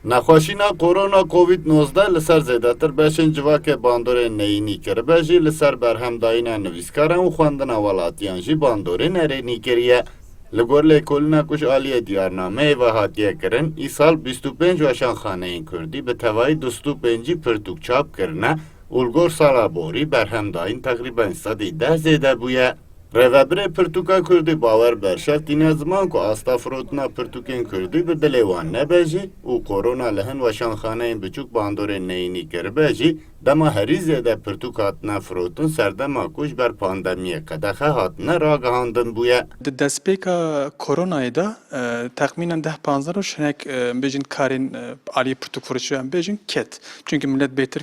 نخوشینا کرونا کووید 19 لسر زیادتر بشین جواک باندور نینی کرده جی لسر برهمداین نویسکاران و خواندن ولاتیان جی باندور نرینی کریه لگور لیکولنا کش آلیه دیارنامه و هاتیه کرن ای سال 25 وشان خانه این کردی به توای 25 پرتوک چاپ کرنه اولگور سالا بوری برهمداین تقریبا 110 زیده بویه Revebirê Pirtûka Kurdî bawer berşeft tîne ziman ku asta firotîna Pirtûkên Kurdî bi dilê wan nebe jî û korona li hin weşanxaneyên biçûk bandorên neyînî kiribe jî dema herî zêde pirtûk hatine firotin serdema ku ji ber pandemiyê qedexe hatine ragihandin bûye. Di destpêka koronayê de texmînen 10-15 roj hinek bêjin karên aliyê pirtûkfirûçiyan bêjin ket. Çünkü millet bêtir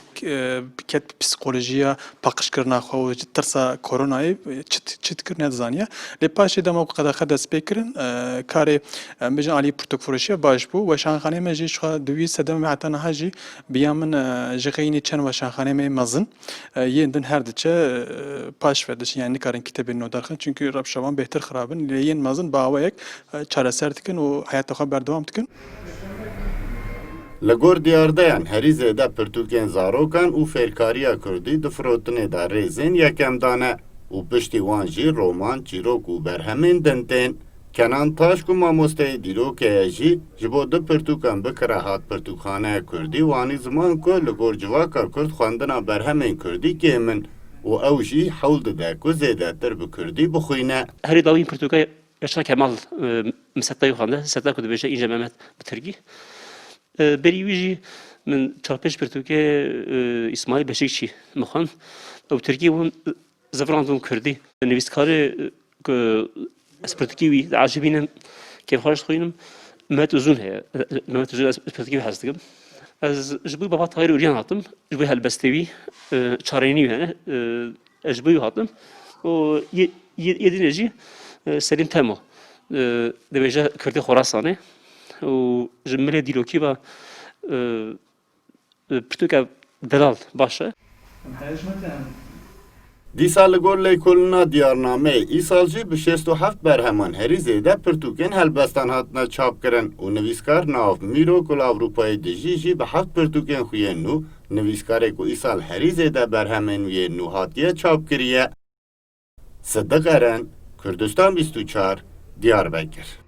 ket psikolojiya paqijkirina xwe û ji tirsa koronayê çit kir nedzaniye. Lê paşê dema ku qedexe destpê kirin karê bêjin aliyê pirtûkfirûçiya baş bû. Weşanxaneyê me jî ji dûî sedem ve heta niha jî biya min ji xeyînî çend weşanxaneyê me mezin yên din her diçe paş ve dişin yani nikarin kitabên nodar xin çünkü rewşevan bêhtir xirabin lê yên mezin bi awayek çareser dikin û hayata xwe berdewam dikin. Li gor diyardayan herî zêde pirtûkên zarokan û fêrkariya Kurdî di firotinê de rêzên yekem dane û piştî wan jî roman, çîrok û berhemên din tên. Kenan Taş ku mamosteyê dîrokê jî ji bo du pirtûkan bikire hat Pirtûkxaneya Kurdî wanî ziman ku li gor civaka Kurd xwendina berhemên Kurdî kêmin û ew jî hewl dide ku zêdetir bi Kurdî bixwîne. Herî dawîn Pirtûkê Yaşar Kemal Misettayê xwende, Seta ku dibêje înce Mehmet bi Tirkî. Berî wî jî min çarpêj Pirtûkê İsmail Beşikçî mixwend. Ew Tirkî bûn zivirandin Kurdî. Nivîskarê ku ez Pirtûkî wî acibînim kêfxweş dixwînim Mehmet Uzun heye. Mehmet Uzun ez Pirtûkî wî hez dikim. Ez ji bo baba Tahir Ûriyan hatim. Ji bo helbestê wî çarênî wî hene. Ez ji bo wî hatim. û yedînê jî Selim Temo dibêje Kurdê Xorasanê û ji milê dîrokî ve pirtûka delal baş e. Dîsa li gor lêkolîna diyarnameyê îsal jî bi 67 berheman herî zêde pirtûkên helbestan hatine çapkirin û nivîskar nav Mîrok û Avrupayê dijî jî bi 7 pirtûkên xwe yên nû nivîskarê ku îsal herî zêde berhemên wê nû hatiye çapkiriye. Siddiq Eren, Kurdistan 24, Diyarbekir.